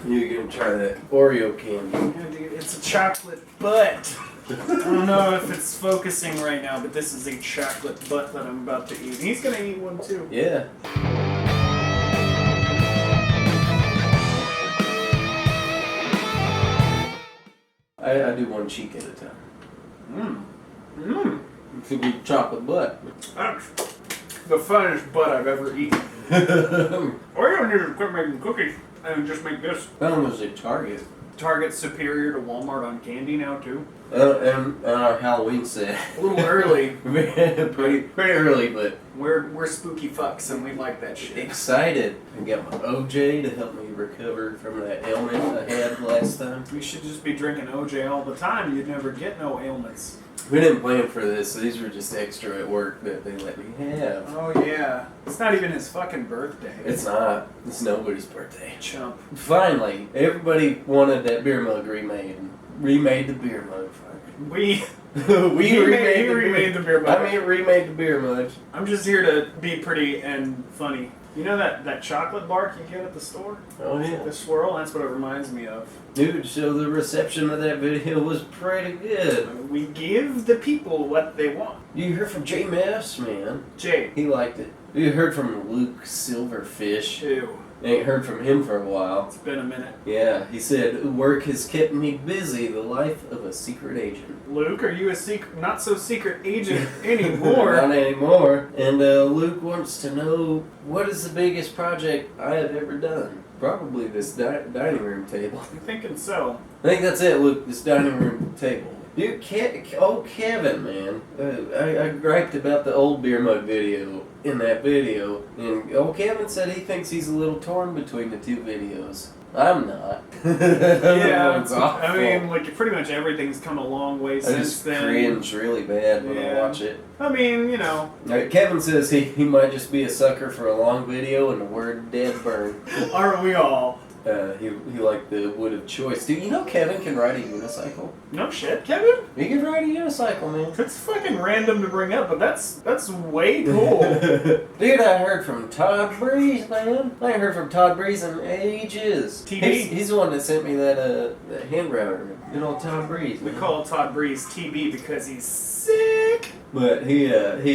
You're gonna try that Oreo candy. Yeah, dude, it's a chocolate butt. I don't know if it's focusing right now, but this is a chocolate butt that I'm about to eat. He's gonna eat one too. Yeah. I do one cheek at a time. It's a good chocolate butt. That's the funnest butt I've ever eaten. Or you don't need to quit making cookies and just make this. That one was at Target. Target's superior to Walmart on candy now too. And our Halloween set. A little early. pretty early, but We're spooky fucks and we like that shit. excited. I got my OJ to help me recover from that ailment I had last time. We should just be drinking OJ all the time. You'd never get no ailments. We didn't plan for this, so these were just extra at work that they let me have. Oh yeah. It's not even his fucking birthday. It's not. It's nobody's birthday. Chump. Finally, everybody wanted that beer mug remade. Remade the beer mug. We remade the beer mug. I mean, remade the beer mug. I'm just here to be pretty and funny. You know that chocolate bark you get at the store? Oh yeah. The swirl? That's what it reminds me of. Dude, so the reception of that video was pretty good. We give the people what they want. You heard from J Mess, man. Jay. He liked it. You heard from Luke Silverfish. Ew. Ain't heard from him for a while. It's been a minute. Yeah, he said, work has kept me busy, the life of a secret agent. Luke, are you a not so secret agent anymore? Not anymore. And Luke wants to know, what is the biggest project I have ever done? Probably this dining room table. I'm thinking so. I think that's it, Luke, this dining room table. Dude, Kevin, man. I griped about the old beer mug video in that video, and old Kevin said he thinks he's a little torn between the two videos. I'm not. Yeah, It's awful. I mean, like, pretty much everything's come a long way I since just then. cringe really bad when I watch it. I mean, you know. Kevin says he might just be a sucker for a long video and the word dead burn. Aren't we all? He liked the wood of choice. Dude, you know Kevin can ride a unicycle? No shit, Kevin? He can ride a unicycle, man. That's fucking random to bring up, but that's way cool. Dude, I heard from Todd Breeze, man. I ain't heard from Todd Breeze in ages. TB. He's the one that sent me that hand router. Good old Todd Breeze, We man. call Todd Breeze TB because he's sick. But he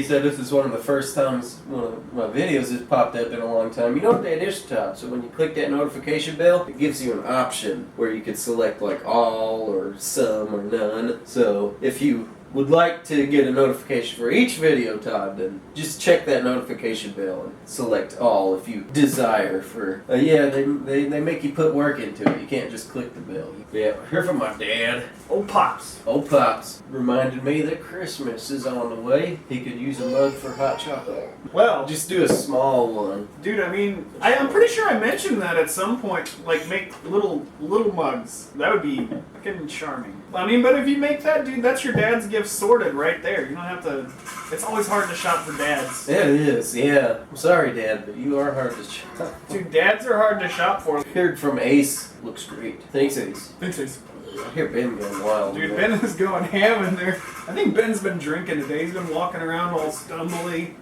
said this is one of the first times one of my videos has popped up in a long time. You know what that is, Todd? So when you click that notification bell, it gives you an option where you could select like all or some or none. So if you would like to get a notification for each video, Todd, then just check that notification bell and select all if you desire for... yeah, they make you put work into it. You can't just click the bell. Yeah, hear from my dad. Old Pops. Old Pops reminded me that Christmas is on the way. He could use a mug for hot chocolate. Well, Just do a small one. dude, I mean, I'm pretty sure I mentioned that at some point. Like, make little mugs. That would be fucking charming. I mean, but if you make that, dude, that's your dad's gift sorted right there. You don't have to... It's always hard to shop for dads. It is, yeah. I'm sorry, Dad, but you are hard to shop. Dude, dads are hard to shop for. Heard from Ace. Looks great. Thanks, Ace. Thanks, Ace. I hear Ben going wild. Dude, man. Ben is going ham in there. I think Ben's been drinking today. He's been walking around all stumbly.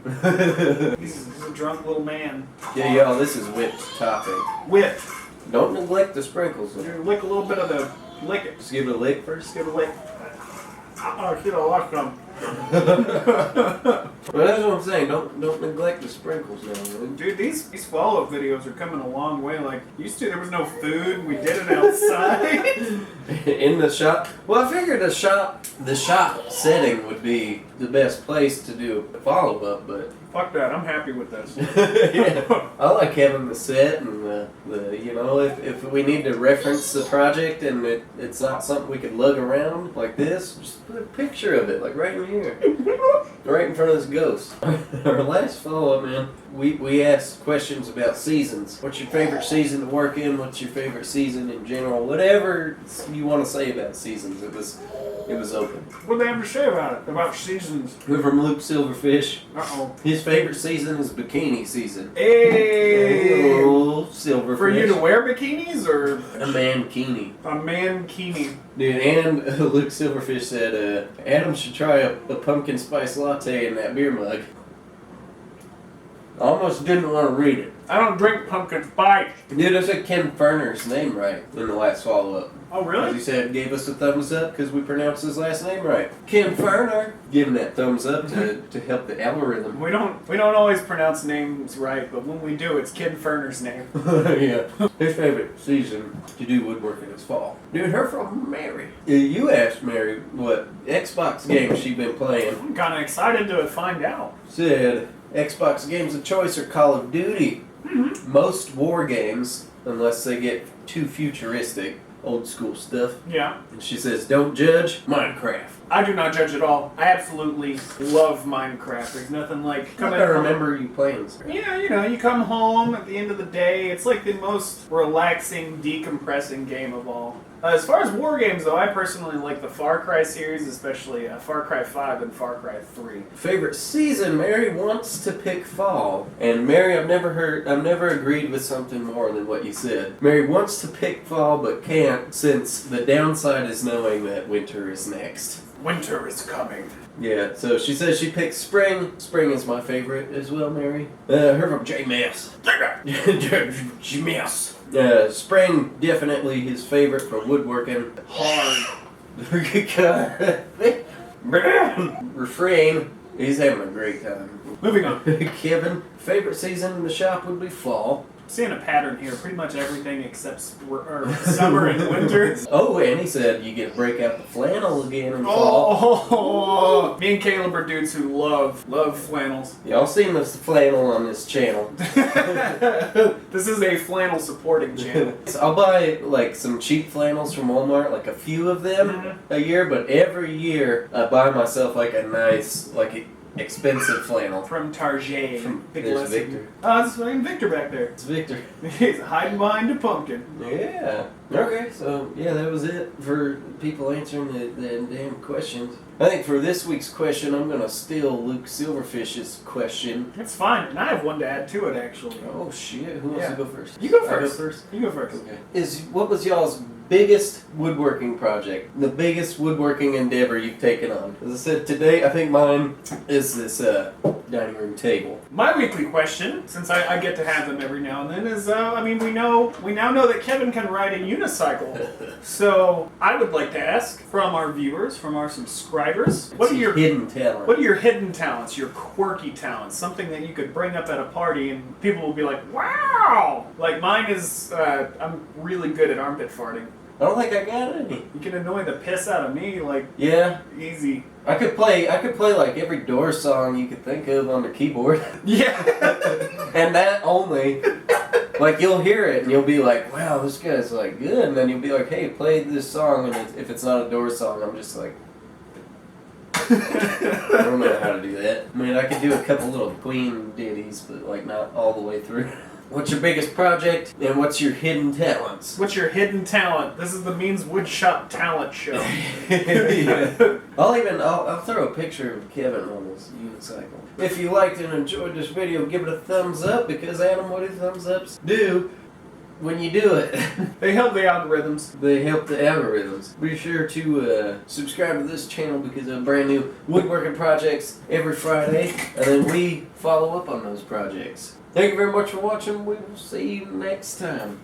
He's a drunk little man. Yeah, y'all, this is whipped topping. Whip. Don't neglect the sprinkles, though. Dude, lick a little bit of the... Lick it. Just give it a lick first. Just give it a lick. Oh, shit, I lost some. Well, that's what I'm saying. Don't neglect the sprinkles now, man. Dude, these follow-up videos are coming a long way. Like, used to, there was no food. We did it outside. In the shop. Well, I figured the shop setting would be the best place to do a follow-up, but... Fuck that. I'm happy with this. Yeah. I like having the set and the you know, if we need to reference the project and it's not something we could lug around like this, just put a picture of it, like right in here. Right in front of this ghost. Our last follow-up, man, we asked questions about seasons. What's your favorite season to work in? What's your favorite season in general? Whatever you want to say about seasons, it was open. What did they have to say about it? About seasons? We're from Luke Silverfish. Uh-oh. His favorite season is bikini season. Hey! Oh, Silverfish. For you to wear bikinis or? A mankini. A mankini. Dude, and Luke Silverfish said, Adam should try a pumpkin spice latte in that beer mug. Almost didn't want to read it. I don't drink pumpkin spice. Dude, I said Ken Ferner's name right in the last follow-up. Oh, As really? he said, gave us a thumbs up because we pronounced his last name right. Ken Ferner. Giving that thumbs up to help the algorithm. We don't always pronounce names right, but when we do, it's Ken Ferner's name. Yeah. His favorite season to do woodworking is fall. Dude, her from Mary. You asked Mary what Xbox games she'd been playing. I'm kind of excited to find out. Said Xbox games of choice are Call of Duty. Mm-hmm. Most war games, unless they get too futuristic, old school stuff. Yeah. And she says, don't judge, Minecraft. I do not judge at all. I absolutely love Minecraft. There's nothing like I remember you playing. Yeah, you come home at the end of the day. It's like the most relaxing, decompressing game of all. As far as war games, though, I personally like the Far Cry series, especially Far Cry 5 and Far Cry 3. Favorite season? Mary wants to pick fall. And Mary, I've never agreed with something more than what you said. Mary wants to pick fall, but can't, since the downside is knowing that winter is next. Winter is coming. Yeah, so she says she picks spring. Spring is my favorite as well, Mary. Her from J-Mess. J-Mess. Spring, definitely his favorite from woodworking. Hard. Refrain. He's having a great time. Moving on. Kevin, favorite season in the shop would be fall. Seeing a pattern here. Pretty much everything except summer and winter. Oh, and he said you get to break out the flannel again in fall. Oh, me and Caleb are dudes who love flannels. Y'all seen this flannel on this channel. This is a flannel supporting channel. I'll buy like some cheap flannels from Walmart, like a few of them a year, but every year I buy myself like a nice, like expensive flannel. From Target. Big There's lesson. Victor. Oh, it's fucking Victor back there. It's Victor. He's hiding behind a pumpkin. Yeah. Okay, so yeah, that was it for people answering the damn questions. I think for this week's question, I'm going to steal Luke Silverfish's question. It's fine, and I have one to add to it, actually. Oh shit, who wants to go first? You go I first. go first? You go first. Okay. What was y'all's biggest woodworking project? The biggest woodworking endeavor you've taken on? As I said today, I think mine is this dining room table. My weekly question, since I get to have them every now and then, is we now know that Kevin can ride a unicycle. So I would like to ask from our viewers, from our subscribers, what are your hidden talents? What are your hidden talents, your quirky talents, something that you could bring up at a party and people will be like, wow! Like mine is, I'm really good at armpit farting. I don't think I got any. You can annoy the piss out of me, like, yeah, easy. I could play like every Doors song you could think of on the keyboard. Yeah. And that only. Like, you'll hear it and you'll be like, wow, this guy's like good. And then you'll be like, hey, play this song. And if it's not a Doors song, I'm just like, I don't know how to do that. I mean, I could do a couple little Queen ditties, but like not all the way through. What's your biggest project and what's your hidden talents? What's your hidden talent? This is the Means Woodshop talent show. Yeah. I'll throw a picture of Kevin on his unicycle. If you liked and enjoyed this video, give it a thumbs up, because Adam, what do thumbs ups do when you do it? They help the algorithms. They help the algorithms. Be sure to subscribe to this channel, because of brand new woodworking projects every Friday, and then we follow up on those projects. Thank you very much for watching. We will see you next time.